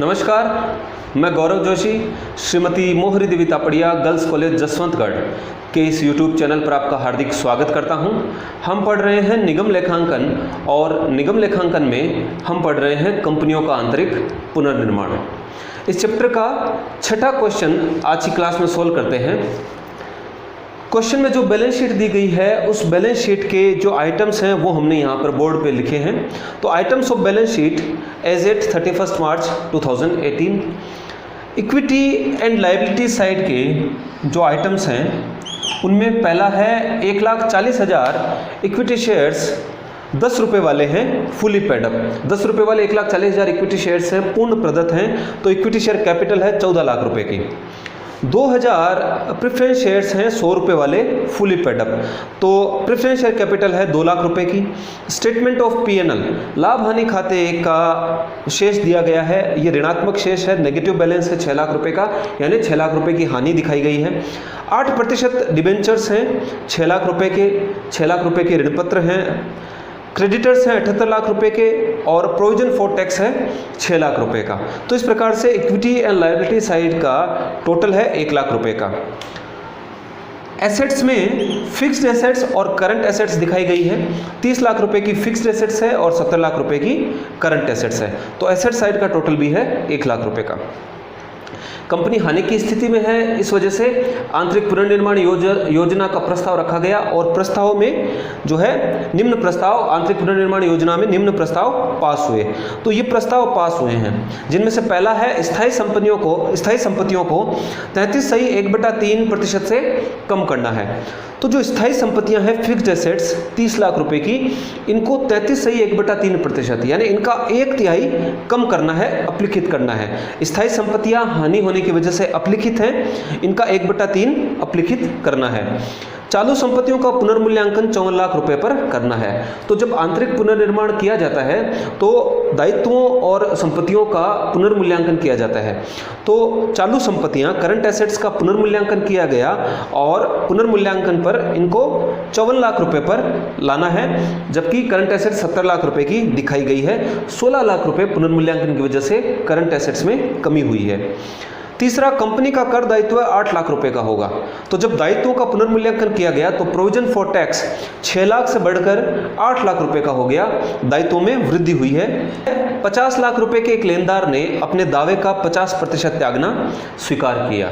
नमस्कार, मैं गौरव जोशी श्रीमती मोहरी देवी तापड़िया गर्ल्स कॉलेज जसवंतगढ़ के इस YouTube चैनल पर आपका हार्दिक स्वागत करता हूं। हम पढ़ रहे हैं निगम लेखांकन और निगम लेखांकन में हम पढ़ रहे हैं कंपनियों का आंतरिक पुनर्निर्माण। इस चैप्टर का छठा क्वेश्चन आज की क्लास में सोल्व करते हैं। क्वेश्चन में जो बैलेंस शीट दी गई है उस बैलेंस शीट के जो आइटम्स हैं वो हमने यहाँ पर बोर्ड पे लिखे हैं। तो items of balance sheet as at 31 March 2018। Equity and liability side के जो आइटम्स हैं उनमें पहला है 1,40,000 इक्विटी शेयर्स 10 रुपये वाले हैं, फुली पेड अप। 10 रुपये वाले 1,40,000 इक्विटी शेयर्स हैं, पूर्ण प्रदत्त हैं। तो इक्विटी शेयर कैपिटल है 14 लाख रुपए की। 2,000 प्रेफरेंस शेयर्स हैं 100 रुपये वाले, फुली पेड अप। तो प्रेफरेंस शेयर कैपिटल है 2 लाख रुपए की। स्टेटमेंट ऑफ पीएनएल, लाभ हानि खाते का शेष दिया गया है, ये ऋणात्मक शेष है, नेगेटिव बैलेंस है 6 लाख रुपए का, यानी 6 लाख रुपए की हानि दिखाई गई है। 8% डिबेंचर्स हैं 6 लाख रुपए के, 6 लाख रुपए के ऋणपत्र हैं। क्रेडिटर्स हैं 78 लाख रुपए के और प्रोविजन फॉर टैक्स है 6 लाख रुपए का। तो इस प्रकार से इक्विटी एंड लायबिलिटी साइड का टोटल है 1 लाख रुपए का। एसेट्स में फिक्स्ड एसेट्स और करंट एसेट्स दिखाई गई है। 30 लाख रुपए की फिक्स्ड एसेट्स है और 70 लाख रुपए की करंट एसेट्स है। तो एसेट साइड का टोटल भी है 1 लाख रुपए का। कंपनी हानि की स्थिति में है, इस वजह से आंतरिक पुनर्निर्माण योजना का प्रस्ताव रखा गया और प्रस्ताव में जो है निम्न प्रस्ताव, आंतरिक पुनर्निर्माण योजना में निम्न प्रस्ताव पास हुए। तो ये प्रस्ताव पास हुए हैं जिनमें से पहला है स्थायी संपत्तियों को 33 सही 1/3% से कम करना है। तो जो स्थायी संपत्तियां हैं फिक्स्ड एसेट्स 30 लाख रुपए की, इनको 33 सही 1/3% यानी इनका 1/3 कम करना है, अपलिखित करना है। स्थायी संपत्तियां हानि होने की वजह से अपलिखित हैं, इनका 1/3 अपलिखित करना है। चालू संपत्तियों का पुनर्मूल्यांकन 54 लाख रुपए पर करना है। तो जब आंतरिक पुनर्निर्माण किया जाता है तो दायित्वों और संपत्तियों का पुनर्मूल्यांकन किया जाता है। तो चालू संपत्तियां, करंट एसेट्स का पुनर्मूल्यांकन किया गया और पुनर्मूल्यांकन पर इनको 54 लाख रुपए पर लाना है, जबकि करंट एसेट्स 70 लाख रुपए की दिखाई गई है। 16 लाख रुपए पुनर्मूल्यांकन की वजह से करंट एसेट्स में कमी हुई है। तीसरा, कंपनी का कर दायित्व 8 लाख रुपए का होगा। तो जब दायित्वों का पुनर्मूल्यांकन किया गया तो प्रोविजन फॉर टैक्स 6 लाख से बढ़कर 8 लाख रुपए का हो गया, दायित्वों में वृद्धि हुई है। 50 लाख रुपए के एक लेनदार ने अपने दावे का 50% त्यागना स्वीकार किया।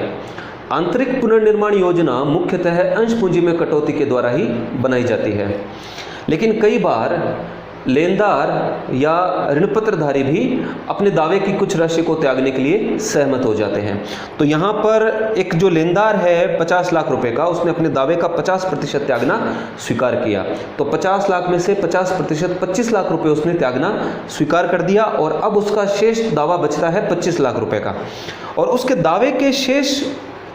आंतरिक पुनर्निर्माण योजना मुख्यतः अंश पूंजी में कटौती के द्वारा ही बनाई जाती है, लेकिन कई बार लेनदार या ऋणपत्रधारी भी अपने दावे की कुछ राशि को त्यागने के लिए सहमत हो जाते हैं। तो यहाँ पर एक जो लेनदार है 50 लाख रुपए का, उसने अपने दावे का 50% त्यागना स्वीकार किया। तो 50 लाख में से 50% 25 लाख रुपए उसने त्यागना स्वीकार कर दिया और अब उसका शेष दावा बचता है 25 लाख रुपए का। और उसके दावे के शेष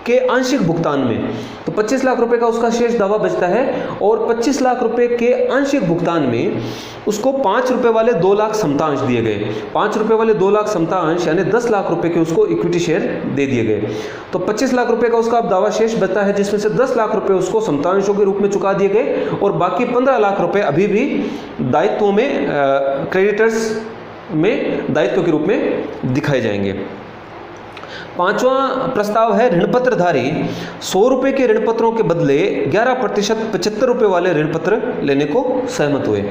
के आंशिक भुगतान में, तो 25 लाख रुपए का उसका शेष दावा बचता है और 25 लाख रुपए के आंशिक भुगतान में उसको 5 रुपए वाले 2 लाख समतांश दिए गए। 5 रुपए वाले 2 लाख समतांश यानी 10 लाख रुपए के उसको इक्विटी शेयर दे दिए गए। तो 25 लाख रुपए का उसका अब दावा शेष बचता है, जिसमें से 10 लाख रुपए उसको समतांशों के रूप में चुका दिए गए और बाकी 15 लाख रुपए अभी भी दायित्वों में, क्रेडिटर्स में दायित्व के रूप में दिखाए जाएंगे। पांचवा प्रस्ताव है ऋणपत्रधारी 100 रुपए के ऋणपत्रों के बदले 11% 75 रुपए वाले ऋणपत्र लेने को सहमत हुए।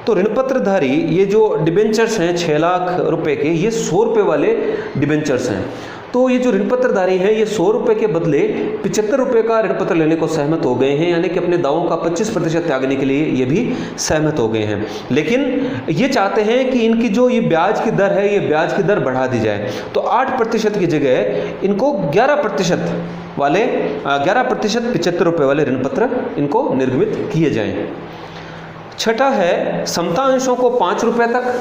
तो ऋणपत्रधारी ये जो डिबेंचर्स हैं 6 लाख रुपए के, ये 100 रुपए वाले डिबेंचर्स हैं। तो ये जो ऋणपत्रधारी हैं ये 100 रुपए के बदले 75 रुपए का ऋणपत्र लेने को सहमत हो गए हैं, यानी कि अपने दावों का 25% त्यागने के लिए ये भी सहमत हो गए हैं। लेकिन ये चाहते हैं कि इनकी जो ये ब्याज की दर है, ये ब्याज की दर बढ़ा दी जाए। तो 8% की जगह इनको 11% वाले 11% 75 रुपए वाले ऋणपत्र इनको निर्गमित किए जाएं। छठा है समता अंशों को 5 रुपए तक,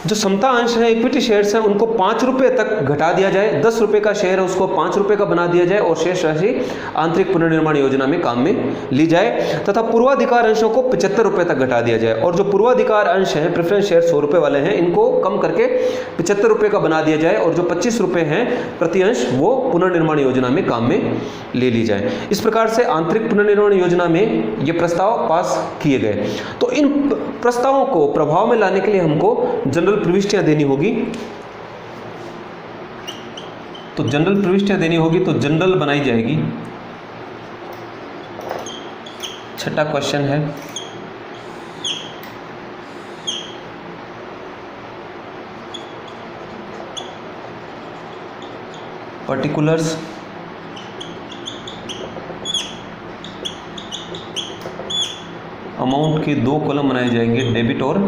जो समता अंश है इक्विटी शेयर्स हैं उनको 5 रुपए तक घटा दिया जाए। 10 रुपए का शेयर है उसको 5 रुपए का बना दिया जाए और शेष राशि आंतरिक पुनर्निर्माण योजना में काम में ली जाए, तथा पूर्वाधिकार अंशों को 75 रुपए तक घटा दिया जाए। और जो पूर्वाधिकार अंश हैं, प्रेफरेंस शेयर 100 रुपए वाले हैं, इनको कम करके 75 रुपए का बना दिया जाए और जो 25 रुपए हैं प्रति अंश वो पुनर्निर्माण योजना में काम में ले ली जाए। इस प्रकार से आंतरिक पुनर्निर्माण योजना में ये प्रस्ताव पास किए गए। तो इन प्रस्तावों को प्रभाव में लाने के लिए हमको जनरल प्रविष्टियां देनी होगी। तो जनरल प्रविष्टियाँ देनी होगी, तो जनरल बनाई जाएगी। छठा क्वेश्चन है, पर्टिकुलर्स अमाउंट के 2 कॉलम बनाए जाएंगे, डेबिट और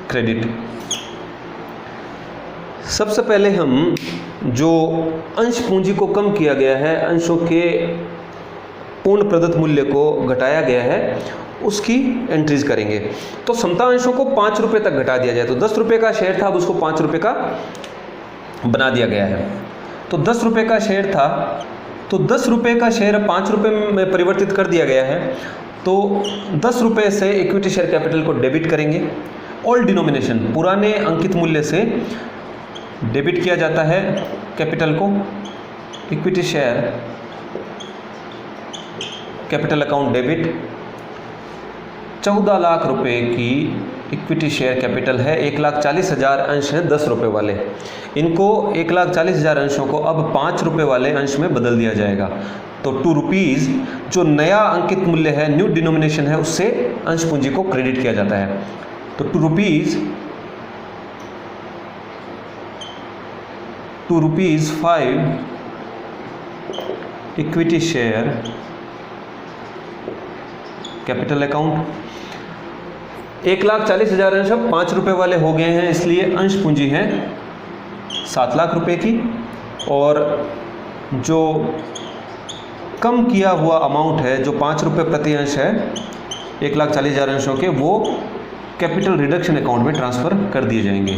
क्रेडिट। सबसे पहले हम जो अंश पूंजी को कम किया गया है, अंशों के पूर्ण प्रदत्त मूल्य को घटाया गया है, उसकी एंट्रीज करेंगे। तो समता अंशों को 5 रुपये तक घटा दिया जाए। तो 10 रुपये का शेयर था, अब उसको 5 रुपये का बना दिया गया है। तो 10 रुपये का शेयर था, तो 10 रुपये का शेयर 5 रुपये में परिवर्तित कर दिया गया है। तो 10 रुपये से इक्विटी शेयर कैपिटल को डेबिट करेंगे। ओल्ड डिनोमिनेशन, पुराने अंकित मूल्य से डेबिट किया जाता है कैपिटल को। Equity share capital account debit. 14 lakh रुपए की इक्विटी शेयर कैपिटल है। 1,40,000 अंश हैं 10 रुपये वाले। इनको 1,40,000 अंशों को अब 5 रुपये वाले अंश में बदल दिया जाएगा। तो 2 रुपीज़ जो नया अंकित मूल्य है, न्यू डिनोमिनेशन है, उससे अंश पूंजी को क्रेडिट किया जाता है। तो 2 rupees 5 equity share capital account. 1,40,000 अंश अब 5 रुपये वाले हो गए हैं, इसलिए अंश पूंजी है 7 लाख रुपए की। और जो कम किया हुआ अमाउंट है, जो 5 रुपये प्रति अंश है 1,40,000 अंशों के, वो कैपिटल रिडक्शन अकाउंट में ट्रांसफ़र कर दिए जाएंगे।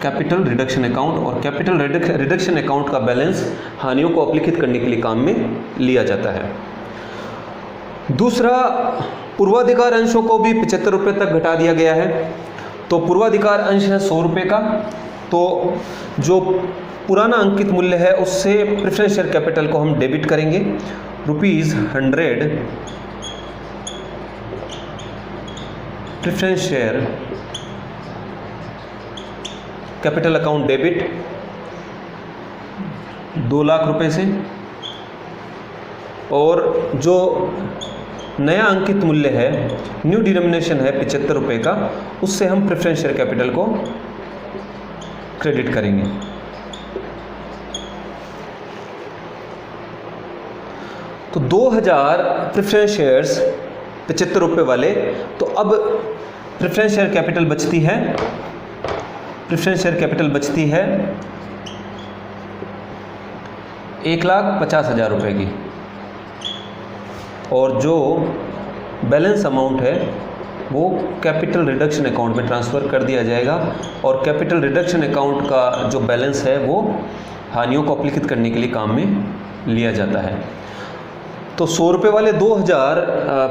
कैपिटल रिडक्शन अकाउंट, और कैपिटल रिडक्शन अकाउंट का बैलेंस हानियों को अपलिखित करने के लिए काम में लिया जाता है। दूसरा, पूर्वाधिकार अंशों को भी 75 रुपये तक घटा दिया गया है। तो पूर्वाधिकार अंश है 100 रुपये का। तो जो पुराना अंकित मूल्य है, उससे प्रेफरेंस शेयर कैपिटल को हम डेबिट करेंगे। ₹100 preference share capital account debit 2 lakh रुपए से। और जो नया अंकित मूल्य है, न्यू डिनोमिनेशन है 75 रुपये का, उससे हम प्रेफरेंस शेयर कैपिटल को क्रेडिट करेंगे। तो 2000 प्रेफरेंस शेयर्स 75 रुपये वाले। तो अब प्रेफरेंस शेयर कैपिटल बचती है, प्रेफरेंस शेयर कैपिटल बचती है 1,50,000 रुपये की। और जो बैलेंस अमाउंट है वो कैपिटल रिडक्शन अकाउंट में ट्रांसफ़र कर दिया जाएगा। और कैपिटल रिडक्शन अकाउंट का जो बैलेंस है वो हानियों को अपलिखित करने के लिए काम में लिया जाता है। तो 100 रुपये वाले 2000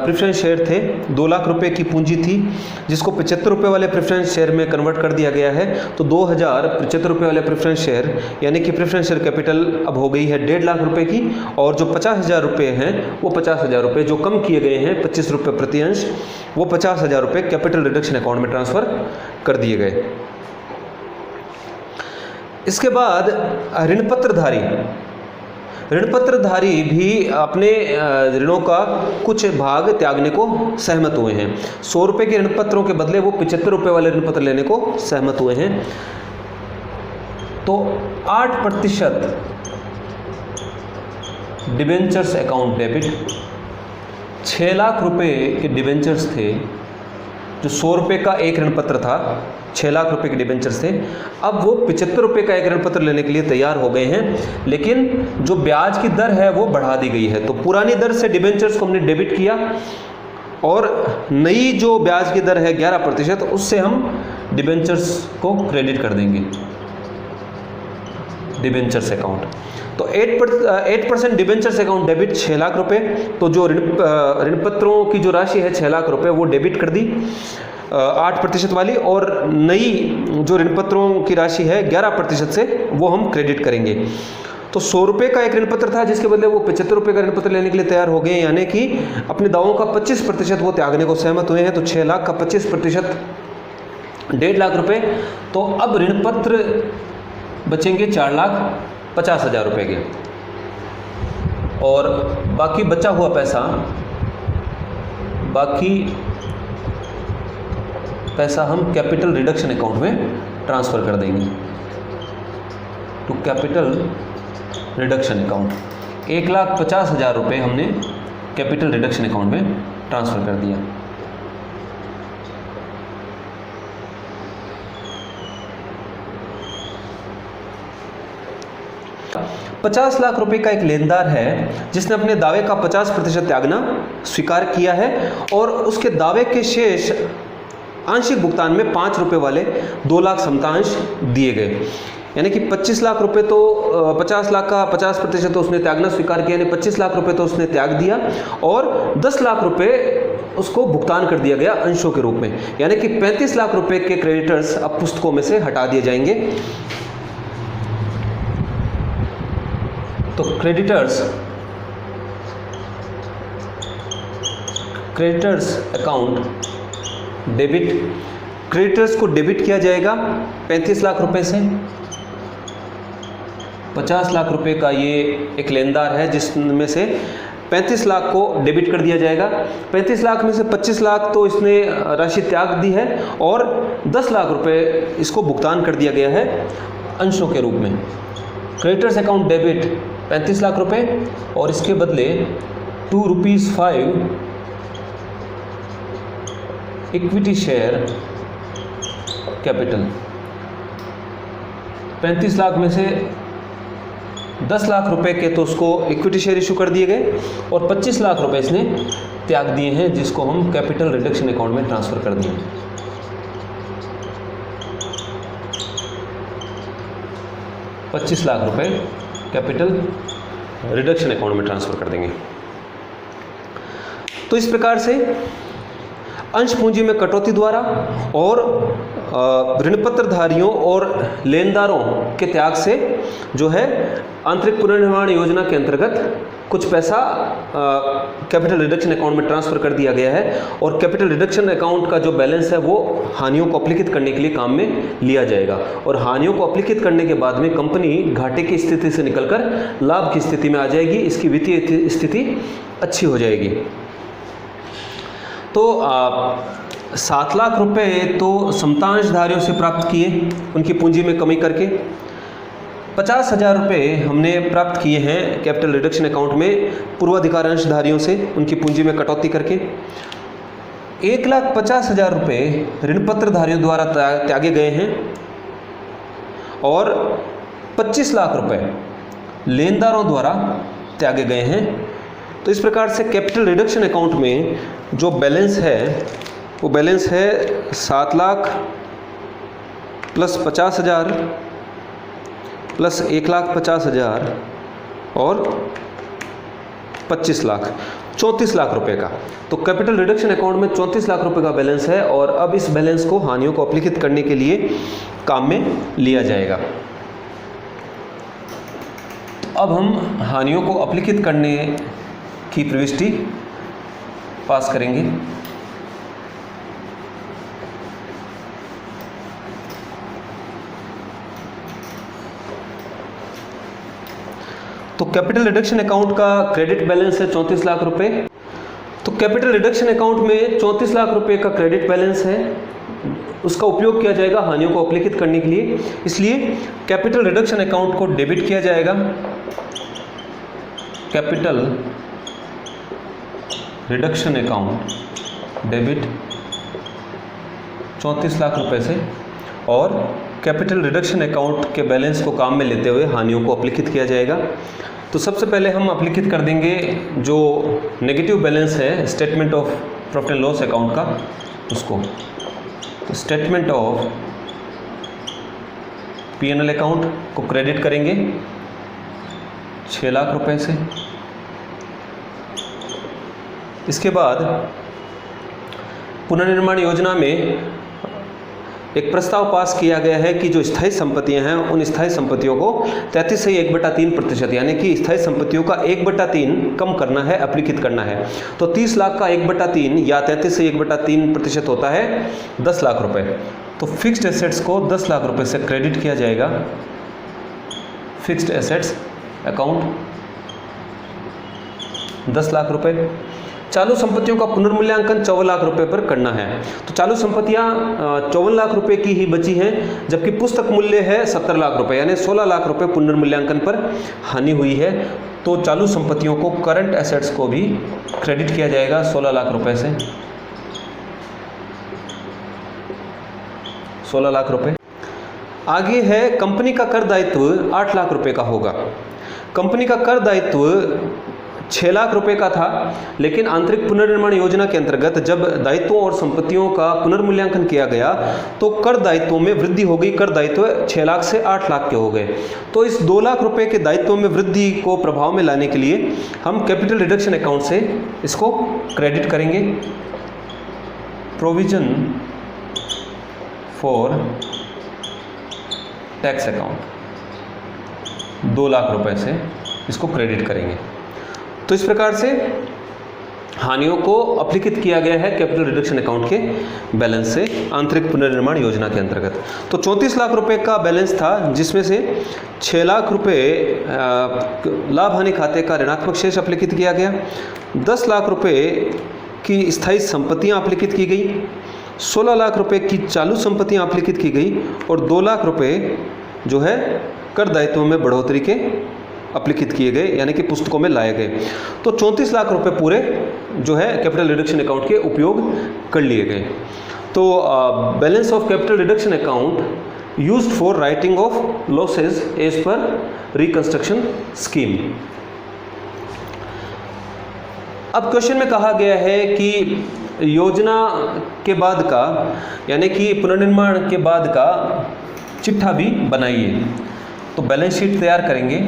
प्रेफरेंस शेयर थे, 2 लाख रुपए की पूंजी थी, जिसको 75 रुपये वाले प्रेफरेंस शेयर में कन्वर्ट कर दिया गया है। तो 2000 75 रुपये वाले प्रेफरेंस शेयर, यानी कि प्रेफरेंस शेयर कैपिटल अब हो गई है 1.5 लाख रुपए की। और जो 50,000 रुपये हैं, वो 50,000 रुपये जो कम किए गए हैं 25 रुपये प्रति अंश, वो 50,000 रुपये कैपिटल रिडक्शन अकाउंट में ट्रांसफ़र कर दिए गए। इसके बाद ऋणपत्रधारी भी अपने ऋणों का कुछ भाग त्यागने को सहमत हुए हैं। 100 रुपये के ऋणपत्रों के बदले वो 75 रुपये वाले ऋणपत्र लेने को सहमत हुए हैं। तो 8% डिबेंचर्स अकाउंट डेबिट। 6 लाख रुपए के डिबेंचर्स थे, जो 100 रुपये का एक ऋणपत्र था, 6 लाख रुपए के डिबेंचर्स थे। अब वो 75 रुपये का एक ऋणपत्र लेने के लिए तैयार हो गए हैं, लेकिन जो ब्याज की दर है वो बढ़ा दी गई है। तो पुरानी दर से डिबेंचर्स को हमने डेबिट किया, और नई जो ब्याज की दर है 11%, उससे हम डिबेंचर्स को क्रेडिट कर देंगे डिबेंचर्स अकाउंट। तो 8% डिबेंचर्स अकाउंट डेबिट 6 लाख रुपए। तो जो ऋणपत्रों की जो राशि है 6 लाख रुपए, वो डेबिट कर दी 8% वाली, और नई जो ऋणपत्रों की राशि है 11% से वो हम क्रेडिट करेंगे। तो 100 रुपये का एक ऋणपत्र था, जिसके बदले वो 75 रुपये का ऋणपत्र लेने के लिए तैयार हो गए, यानी कि अपने दावों का 25% वो त्यागने को सहमत हुए हैं। तो 6 लाख का 25% 1.5 लाख रुपए। तो अब ऋण पत्र बचेंगे 4,50,000 रुपए के, और बाकी बचा हुआ पैसा हम कैपिटल रिडक्शन अकाउंट में ट्रांसफ़र कर देंगे टू कैपिटल रिडक्शन अकाउंट। 1,50,000 रुपये हमने कैपिटल रिडक्शन अकाउंट में ट्रांसफ़र कर दिया। ₹50 लाख का एक लेनदार है जिसने अपने दावे का 50% त्यागना स्वीकार किया है, और उसके दावे के शेष आंशिक भुगतान में ₹5 वाले 2 लाख समतांश दिए गए। यानी कि 25 लाख रुपए तो 50 लाख का 50% तो उसने त्यागना स्वीकार किया, यानी 25 लाख रुपए तो उसने त्याग दिया, और 10 लाख रुपए उसको भुगतान कर दिया गया अंशों के रूप में। यानी कि 35 लाख रुपए के क्रेडिटर्स अब पुस्तकों में से हटा दिए जाएंगे। तो क्रेडिटर्स अकाउंट डेबिट, क्रेडिटर्स को डेबिट किया जाएगा 35 लाख रुपए से। 50 लाख रुपए का ये एक लेनदार है जिसमें से 35 लाख को डेबिट कर दिया जाएगा। 35 लाख में से 25 लाख तो इसने राशि त्याग दी है, और 10 लाख रुपए इसको भुगतान कर दिया गया है अंशों के रूप में। क्रेडिटर्स अकाउंट डेबिट 35 लाख रुपए, और इसके बदले ₹2.5 इक्विटी शेयर कैपिटल। 35 लाख में से 10 लाख रुपए के तो उसको इक्विटी शेयर इशू कर दिए गए, और 25 लाख रुपए इसने त्याग दिए हैं जिसको हम कैपिटल रिडक्शन अकाउंट में ट्रांसफ़र कर दिए। ₹25 लाख कैपिटल रिडक्शन अकाउंट में ट्रांसफ़र कर देंगे। तो इस प्रकार से अंश पूंजी में कटौती द्वारा और ऋणपत्रधारियों और लेनदारों के त्याग से जो है आंतरिक पुनर्निर्माण योजना के अंतर्गत कुछ पैसा कैपिटल रिडक्शन अकाउंट में ट्रांसफ़र कर दिया गया है, और कैपिटल रिडक्शन अकाउंट का जो बैलेंस है वो हानियों को अपलिखित करने के लिए काम में लिया जाएगा, और हानियों को अपलिखित करने के बाद में कंपनी घाटे की स्थिति से निकलकर लाभ की स्थिति में आ जाएगी, इसकी वित्तीय स्थिति अच्छी हो जाएगी। तो 7 लाख रुपए तो समतांशधारियों से प्राप्त किए उनकी पूंजी में कमी करके। 50,000 रुपये हमने प्राप्त किए हैं कैपिटल रिडक्शन अकाउंट में पूर्वाधिकार अंशधारियों से उनकी पूंजी में कटौती करके। 1,50,000 रुपये ऋणपत्रधारियों द्वारा त्यागे गए हैं, और 25 लाख रुपये लेनदारों द्वारा त्यागे गए हैं। तो इस प्रकार से कैपिटल रिडक्शन अकाउंट में जो बैलेंस है वो बैलेंस है 7 लाख प्लस 50,000 प्लस 1,50,000 और 25 लाख, 34 लाख रुपए का। तो कैपिटल रिडक्शन अकाउंट में 34 लाख रुपए का बैलेंस है, और अब इस बैलेंस को हानियों को अपलिखित करने के लिए काम में लिया जाएगा। अब हम हानियों को अपलिखित करने की प्रविष्टि पास करेंगे। तो कैपिटल रिडक्शन अकाउंट का क्रेडिट बैलेंस है 34 लाख रुपए। तो कैपिटल रिडक्शन अकाउंट में 34 लाख रुपए का क्रेडिट बैलेंस है, उसका उपयोग किया जाएगा हानियों को अपलिखित करने के लिए। इसलिए कैपिटल रिडक्शन अकाउंट को डेबिट किया जाएगा capital reduction account debit 34 lakh रुपए से, और कैपिटल रिडक्शन अकाउंट के बैलेंस को काम में लेते हुए हानियों को अपलिखित किया जाएगा। तो सबसे पहले हम अपलिखित कर देंगे जो नेगेटिव बैलेंस है statement of profit and loss account का, उसको। तो स्टेटमेंट ऑफ P&L अकाउंट को क्रेडिट करेंगे 6 लाख रुपए से। इसके बाद पुनर्निर्माण योजना में एक प्रस्ताव पास किया गया है कि जो स्थायी संपत्तियां हैं उन स्थायी संपत्तियों को 33 से 1/3% यानी कि स्थायी संपत्तियों का 1/3 कम करना है, अपलिखित करना है। तो 30 लाख का 1/3 या 33 से 1/3% होता है 10 लाख रुपए। तो फिक्स्ड एसेट्स को 10 लाख रुपए से क्रेडिट किया जाएगा फिक्स्ड एसेट्स अकाउंट 10 लाख रुपए। चालू संपत्तियों का पुनर्मूल्यांकन 54 लाख रुपए पर करना है। तो चालू संपत्तियां 54 लाख रुपए की ही बची हैं, जबकि पुस्तक मूल्य है 70 लाख रुपए, यानी 16 लाख रुपए पुनर्मूल्यांकन पर हानि हुई है। तो चालू संपत्तियों को करंट एसेट्स को भी क्रेडिट किया जाएगा 16 लाख रुपए से, 16 लाख रुपए। आगे है कंपनी का कर दायित्व 8 लाख रुपए का होगा। कंपनी का कर दायित्व 6 लाख रुपए का था, लेकिन आंतरिक पुनर्निर्माण योजना के अंतर्गत जब दायित्वों और संपत्तियों का पुनर्मूल्यांकन किया गया तो कर दायित्वों में वृद्धि हो गई। कर दायित्व 6 लाख से 8 लाख के हो गए। तो इस 2 लाख रुपए के दायित्वों में वृद्धि को प्रभाव में लाने के लिए हम कैपिटल रिडक्शन अकाउंट से इसको क्रेडिट करेंगे। Provision for tax account 2 lakh रुपए से इसको क्रेडिट करेंगे। तो इस प्रकार से हानियों को अपलिखित किया गया है कैपिटल रिडक्शन अकाउंट के बैलेंस से आंतरिक पुनर्निर्माण योजना के अंतर्गत। तो 34 लाख रुपए का बैलेंस था, जिसमें से 6 लाख रुपए लाभ हानि खाते का ऋणात्मक शेष अपलिखित किया गया, 10 लाख रुपए की स्थायी संपत्तियां अपलिखित की गई, 16 लाख रुपए की चालू संपत्तियां अपलिखित की गई और 2 लाख रुपए जो है कर दायित्वों में बढ़ोतरी के अपलिखित किए गए, यानी कि पुस्तकों में लाए गए। तो 34 लाख रुपए पूरे जो है कैपिटल रिडक्शन अकाउंट के उपयोग कर लिए गए। तो balance of capital reduction account used for writing off losses as per reconstruction scheme. अब क्वेश्चन में कहा गया है कि योजना के बाद का, यानी कि पुनर्निर्माण के बाद का चिट्ठा भी बनाइए। तो बैलेंस शीट तैयार करेंगे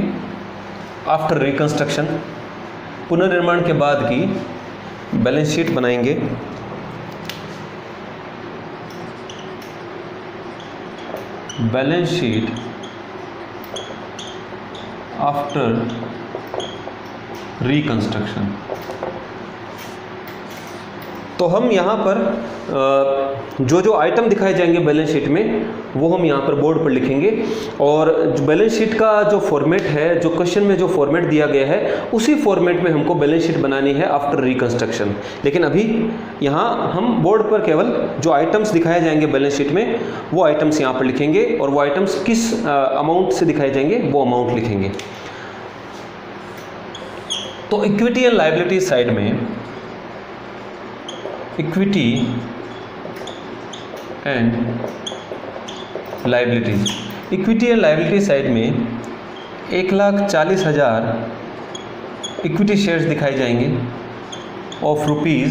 आफ्टर रिकंस्ट्रक्शन, पुनर्निर्माण के बाद की बैलेंस शीट बनाएंगे। Balance sheet after reconstruction. तो हम यहाँ पर जो जो आइटम दिखाए जाएंगे बैलेंस शीट में वो हम यहाँ पर बोर्ड पर लिखेंगे, और जो बैलेंस शीट का जो फॉर्मेट है, जो क्वेश्चन में जो फॉर्मेट दिया गया है उसी फॉर्मेट में हमको बैलेंस शीट बनानी है आफ्टर रिकंस्ट्रक्शन। लेकिन अभी यहाँ हम बोर्ड पर केवल जो आइटम्स दिखाए जाएंगे बैलेंस शीट में वो आइटम्स यहाँ पर लिखेंगे, और वो आइटम्स किस अमाउंट से दिखाए जाएंगे वो अमाउंट लिखेंगे। तो इक्विटी एंड लायबिलिटी साइड में equity and liabilities, equity and liability side में 1,40,000 इक्विटी शेयर्स दिखाए जाएंगे of ₹5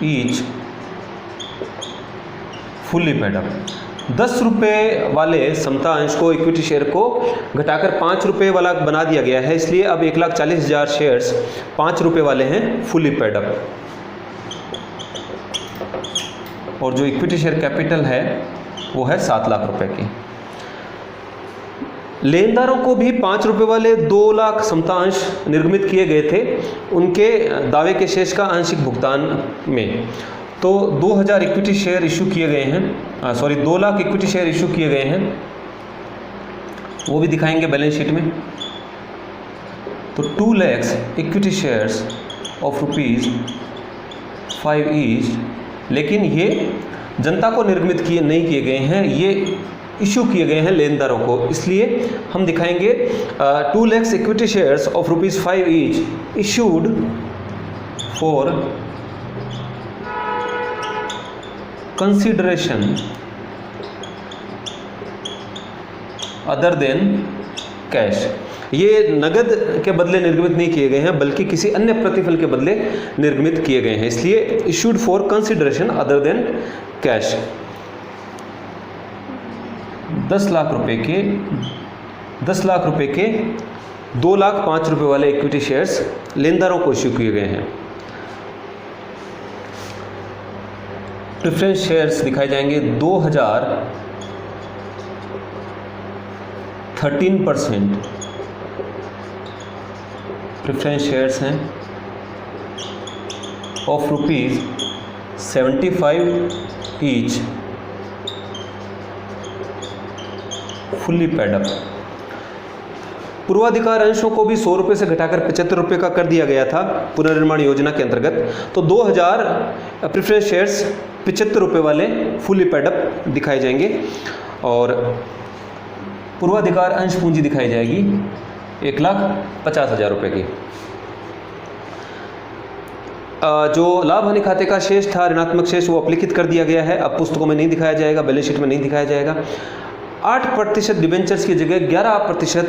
each fully paid up. 10 रुपये वाले समता अंश को, इक्विटी शेयर को घटाकर 5 रुपये वाला बना दिया गया है, इसलिए अब 1,40,000 शेयर्स 5 रुपये वाले हैं फुल्ली पेड अप। और जो इक्विटी शेयर कैपिटल है वो है 7 लाख रुपए की। लेनदारों को भी 5 रुपये वाले 2 लाख समता अंश निर्गमित किए गए थे उनके दावे के शेष का आंशिक भुगतान में। तो 2,000 इक्विटी शेयर इशू किए गए हैं, 2 लाख इक्विटी शेयर इशू किए गए हैं, वो भी दिखाएंगे बैलेंस शीट में। तो 2 lakh equity shares of ₹5 each, लेकिन ये जनता को निर्गमित नहीं किए गए हैं, ये इशू किए गए हैं लेनदारों को, इसलिए हम दिखाएंगे 2 lakh equity shares of ₹5 each issued for consideration other than cash. ये नगद के बदले निर्गमित नहीं किए गए हैं बल्कि किसी अन्य प्रतिफल के बदले निर्गमित किए गए हैं, इसलिए issued for consideration other than cash. 10 lakh रुपए के 2 लाख 5 रुपए वाले इक्विटी शेयर्स लेनदारों को इश्यू किए गए हैं। प्रेफरेंस शेयर्स दिखाए जाएंगे 2000 13% प्रेफरेंस शेयर्स हैं of ₹5 75 each fully paid up. पूर्वाधिकार अंशों को भी 100 रुपये से घटाकर 75 रुपये का कर दिया गया था पुनर्निर्माण योजना के अंतर्गत। तो 2000 प्रेफरेंस शेयर्स 75 रुपये वाले फुल्ली पेड अप दिखाए जाएंगे और पूर्वाधिकार अंश पूंजी दिखाई जाएगी 1,50,000 रुपये की। जो लाभ हानि खाते का शेष था, ऋणात्मक शेष, वो अपलिखित कर दिया गया है। अब पुस्तकों में नहीं दिखाया जाएगा, बैलेंस शीट में नहीं दिखाया जाएगा। 8% डिबेंचर्स की जगह 11%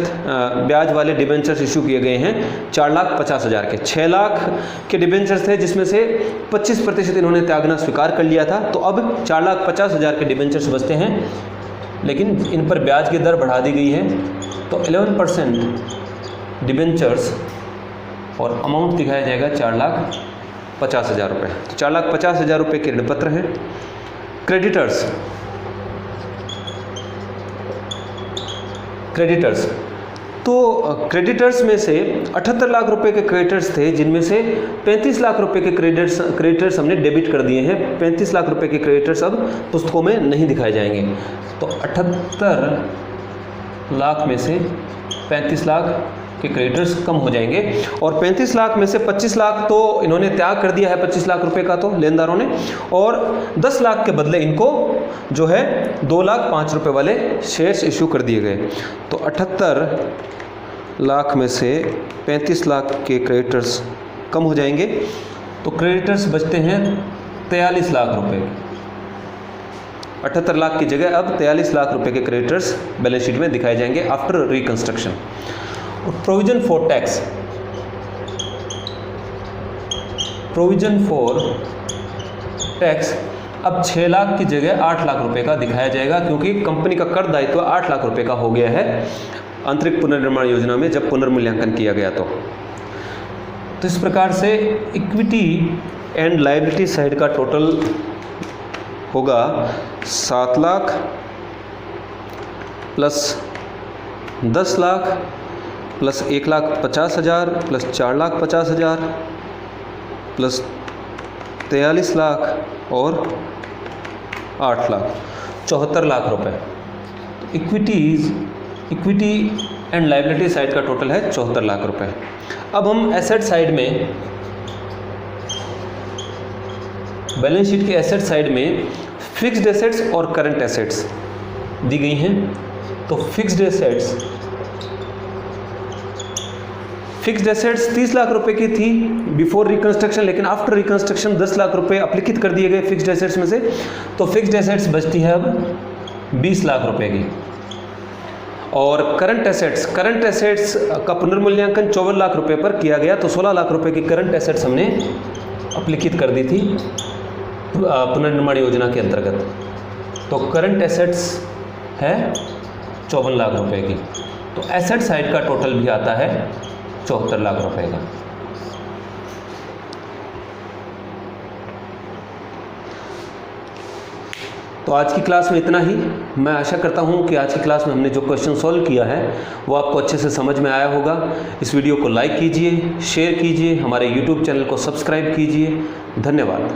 ब्याज वाले डिबेंचर्स इशू किए गए हैं 4,50,000 के। 6 लाख के डिबेंचर्स थे जिसमें से 25% इन्होंने त्यागना स्वीकार कर लिया था। तो अब 4,50,000 के डिबेंचर्स बचते हैं, लेकिन इन पर ब्याज की दर बढ़ा दी गई है। तो 11% डिबेंचर्स और अमाउंट दिखाया जाएगा 4,50,000 रुपये। तो 4,50,000 रुपये के ऋण पत्र हैं। क्रेडिटर्स तो क्रेडिटर्स में से 78 लाख रुपए के क्रेडिटर्स थे, जिनमें से 35 लाख रुपए के क्रेडिटर्स हमने डेबिट कर दिए हैं। 35 लाख रुपए के क्रेडिटर्स अब पुस्तकों में नहीं दिखाए जाएंगे। तो 78 लाख में से 35 लाख के क्रेडिटर्स कम हो जाएंगे और 35 लाख में से 25 लाख तो इन्होंने त्याग कर दिया है, 25 लाख रुपए का तो लेनदारों ने, और 10 लाख के बदले इनको जो है 2,05,000 रुपए वाले शेयर्स इशू कर दिए गए। तो 78 लाख में से 35 लाख के क्रेडिटर्स कम हो जाएंगे। तो क्रेडिटर्स बचते हैं 43 लाख रुपए। 78 लाख की जगह अब 43 लाख रुपए के क्रेडिटर्स बैलेंस शीट में दिखाए जाएंगे after reconstruction. Provision for tax, provision for tax अब 6 लाख की जगह 8 लाख रुपए का दिखाया जाएगा, क्योंकि कंपनी का कर दायित्व 8 लाख रुपए का हो गया है आंतरिक पुनर्निर्माण योजना में जब पुनर्मूल्यांकन किया गया। तो इस प्रकार से इक्विटी एंड लायबिलिटी साइड का टोटल होगा 7 lakh plus 10 lakh plus 1,50,000 plus 4,50,000 plus 43 lakh और 8 लाख, 74 लाख रुपए। इक्विटी एंड लायबिलिटी साइड का टोटल है 74 लाख रुपए। अब हम एसेट साइड में, बैलेंस शीट के एसेट साइड में फिक्स्ड एसेट्स और करंट एसेट्स दी गई हैं। तो फिक्स्ड एसेट्स 30 लाख रुपए की थी बिफोर रिकंस्ट्रक्शन, लेकिन आफ्टर रिकंस्ट्रक्शन 10 लाख रुपए अपलिखित कर दिए गए फिक्स्ड एसेट्स में से। तो फिक्स्ड एसेट्स बचती है अब 20 लाख रुपए की। और करंट एसेट्स का पुनर्मूल्यांकन 54 लाख रुपए पर किया गया। तो 16 लाख रुपए की करंट एसेट्स हमने अपलिखित कर दी थी पुनर्निर्माण योजना के अंतर्गत। तो करंट एसेट्स है 54 लाख रुपए की। तो एसेट साइड का टोटल भी आता है 74 लाख रुपए का। तो आज की क्लास में इतना ही। मैं आशा करता हूं कि आज की क्लास में हमने जो क्वेश्चन सॉल्व किया है वो आपको अच्छे से समझ में आया होगा। इस वीडियो को लाइक कीजिए, शेयर कीजिए, हमारे YouTube चैनल को सब्सक्राइब कीजिए। धन्यवाद।